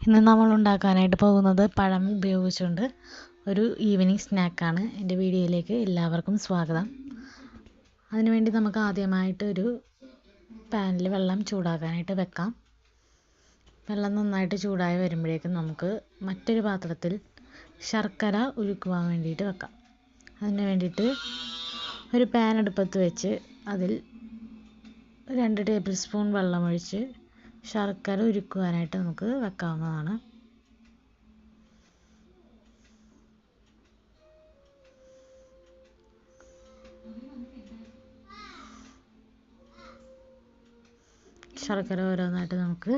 ഇന്ന് നമ്മൾ ഉണ്ടാക്കാനായിട്ട് പോകുന്നത് പഴം ഉപയോഗിച്ചുകൊണ്ട് ഒരു ഈവനിങ് സ്നാക്കാണ്. എൻ്റെ വീഡിയോയിലേക്ക് എല്ലാവർക്കും സ്വാഗതം. അതിനുവേണ്ടി നമുക്ക് ആദ്യമായിട്ട് ഒരു പാനിൽ വെള്ളം ചൂടാക്കാനായിട്ട് വെക്കാം. വെള്ളം നന്നായിട്ട് ചൂടായി വരുമ്പോഴേക്കും നമുക്ക് മറ്റൊരു പാത്രത്തിൽ ശർക്കര ഉരുക്കുവാൻ വേണ്ടിയിട്ട് വെക്കാം. അതിന് വേണ്ടിയിട്ട് ഒരു പാൻ അടുപ്പത്ത് വെച്ച് അതിൽ 2 ടേബിൾ സ്പൂൺ വെള്ളമൊഴിച്ച് ശർക്കര ഉരുക്കുവാനായിട്ട് നമുക്ക് വെക്കാവുന്നതാണ്. ശർക്കര ഓരോന്നായിട്ട് നമുക്ക്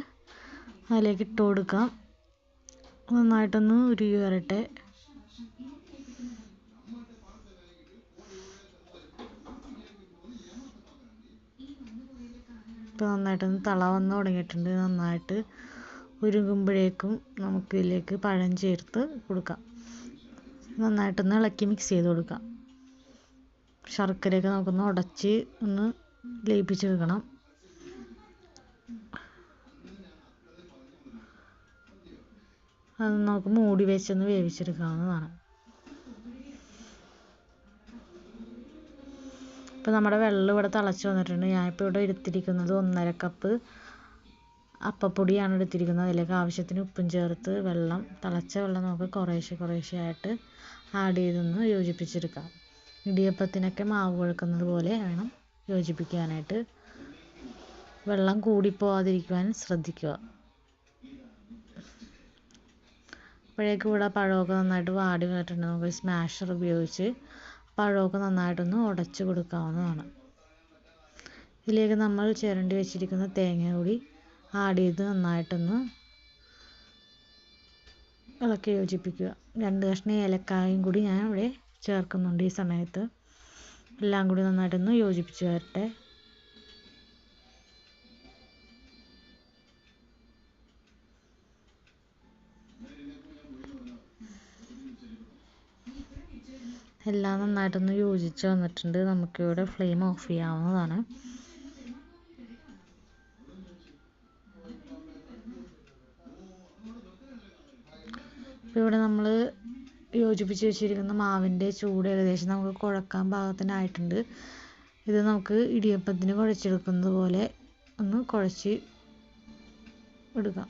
അതിലേക്ക് ഇട്ട് കൊടുക്കാം. നന്നായിട്ടൊന്ന് ഉരുകി വരട്ടെ. ഇപ്പോൾ നന്നായിട്ടൊന്ന് തള വന്ന് തുടങ്ങിയിട്ടുണ്ട്. നന്നായിട്ട് ഉരുകുമ്പോഴേക്കും നമുക്ക് ഇതിലേക്ക് പഴം ചേർത്ത് കൊടുക്കാം. നന്നായിട്ടൊന്ന് ഇളക്കി മിക്സ് ചെയ്ത് കൊടുക്കാം. ശർക്കരയൊക്കെ നമുക്കൊന്ന് ഉടച്ച് ഒന്ന് ലയിപ്പിച്ചെടുക്കണം. അത് നമുക്ക് മൂടി വെച്ചൊന്ന് വേവിച്ചെടുക്കാവുന്നതാണ്. ഇപ്പോൾ നമ്മുടെ വെള്ളം ഇവിടെ തിളച്ച് വന്നിട്ടുണ്ട്. ഞാനിപ്പോൾ ഇവിടെ എടുത്തിരിക്കുന്നത് 1.5 കപ്പ് അപ്പപ്പൊടിയാണ് എടുത്തിരിക്കുന്നത്. അതിലേക്ക് ആവശ്യത്തിന് ഉപ്പും ചേർത്ത് തിളച്ച വെള്ളം നമുക്ക് കുറേശ്ശെ ആയിട്ട് ആഡ് ചെയ്തൊന്ന് യോജിപ്പിച്ചെടുക്കാം. ഇടിയപ്പത്തിനൊക്കെ മാവ് കുഴക്കുന്നത് പോലെ വേണം യോജിപ്പിക്കാനായിട്ട്. വെള്ളം കൂടിപ്പോവാതിരിക്കുവാൻ ശ്രദ്ധിക്കുക. അപ്പോഴേക്കും ഇവിടെ പഴമൊക്കെ നന്നായിട്ട് വാടി വന്നിട്ടുണ്ട്. നമുക്ക് സ്മാഷർ ഉപയോഗിച്ച് പഴമൊക്കെ നന്നായിട്ടൊന്ന് ഉടച്ച് കൊടുക്കാവുന്നതാണ്. ഇതിലേക്ക് നമ്മൾ ചിരണ്ടി വെച്ചിരിക്കുന്ന തേങ്ങ കൂടി ആഡ് ചെയ്ത് നന്നായിട്ടൊന്ന് ഇളക്കി യോജിപ്പിക്കുക. 2 കഷ്ണം ഏലക്കായും കൂടി ഞാൻ ഇവിടെ ചേർക്കുന്നുണ്ട്. ഈ സമയത്ത് എല്ലാം കൂടി നന്നായിട്ടൊന്ന് യോജിപ്പിച്ച് വരട്ടെ. എല്ലാം നന്നായിട്ടൊന്ന് യോജിച്ച് വന്നിട്ടുണ്ട്. നമുക്കിവിടെ ഫ്ലെയിം ഓഫ് ചെയ്യാവുന്നതാണ്. ഇപ്പോൾ ഇവിടെ നമ്മൾ യോജിപ്പിച്ച് വെച്ചിരിക്കുന്ന മാവിൻ്റെ ചൂട് ഏകദേശം നമുക്ക് കുഴക്കാൻ പാകത്തിനായിട്ടുണ്ട്. ഇത് നമുക്ക് ഇടിയപ്പത്തിന് കുഴച്ചെടുക്കുന്നത് പോലെ ഒന്ന് കുഴച്ച് എടുക്കാം.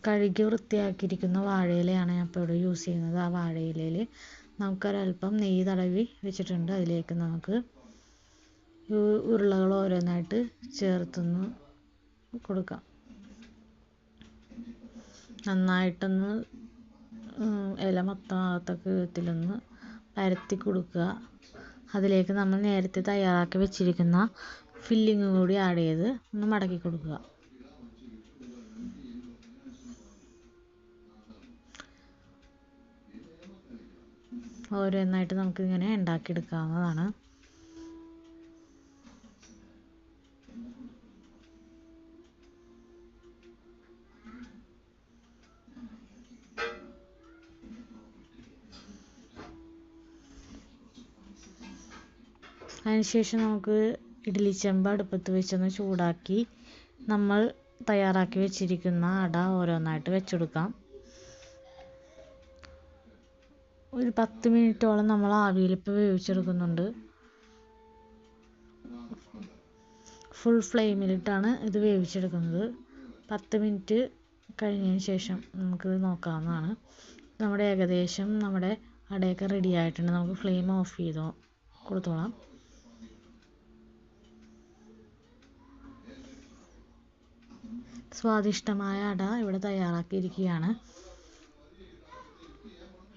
കഴുകി വൃത്തിയാക്കിയിരിക്കുന്ന വാഴയിലയാണ് ഞാൻ ഇപ്പോൾ ഇവിടെ യൂസ് ചെയ്യുന്നത്. ആ വാഴയിലയിൽ നമുക്കൊരൽപ്പം നെയ്യ് തടവി വെച്ചിട്ടുണ്ട്. അതിലേക്ക് നമുക്ക് ഉരുളകൾ ഓരോന്നായിട്ട് ചേർത്തൊന്ന് കൊടുക്കാം. നന്നായിട്ടൊന്ന് ഇല മൊത്തം ആകത്തക്ക വിധത്തിലൊന്ന് പരത്തി കൊടുക്കുക. അതിലേക്ക് നമ്മൾ നേരത്തെ തയ്യാറാക്കി വെച്ചിരിക്കുന്ന ഫില്ലിങ് കൂടി ആഡ് ചെയ്ത് ഒന്ന് മടക്കി കൊടുക്കുക. ഓരോന്നായിട്ട് നമുക്കിങ്ങനെ ഉണ്ടാക്കിയെടുക്കാവുന്നതാണ്. അതിനുശേഷം നമുക്ക് ഇഡ്ഡലി ചെമ്പ് അടുപ്പത്ത് വെച്ചൊന്ന് ചൂടാക്കി നമ്മൾ തയ്യാറാക്കി വെച്ചിരിക്കുന്ന അട ഓരോന്നായിട്ട് വെച്ചെടുക്കാം. ഒരു 10 മിനിറ്റോളം നമ്മൾ ആവിയിലിപ്പോൾ വേവിച്ചെടുക്കുന്നുണ്ട്. ഫുൾ ഫ്ലെയിമിലിട്ടാണ് ഇത് വേവിച്ചെടുക്കുന്നത്. 10 മിനിറ്റ് കഴിഞ്ഞതിന് ശേഷം നമുക്കിത് നോക്കാവുന്നതാണ്. നമ്മുടെ അടയൊക്കെ റെഡി ആയിട്ടുണ്ട്. നമുക്ക് ഫ്ലെയിം ഓഫ് ചെയ്ത് കൊടുത്തോളാം. സ്വാദിഷ്ടമായ അട ഇവിടെ തയ്യാറാക്കിയിരിക്കുകയാണ്.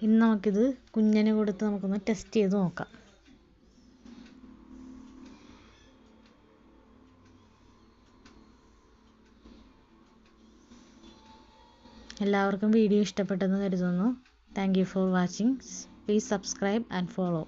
ഇനി നമുക്കിത് കുഞ്ഞിന് കൊടുത്ത് നമുക്കൊന്ന് ടെസ്റ്റ് ചെയ്ത് നോക്കാം. എല്ലാവർക്കും വീഡിയോ ഇഷ്ടപ്പെട്ടെന്ന് കരുതുന്നു. Thank you for watching. Please subscribe and follow.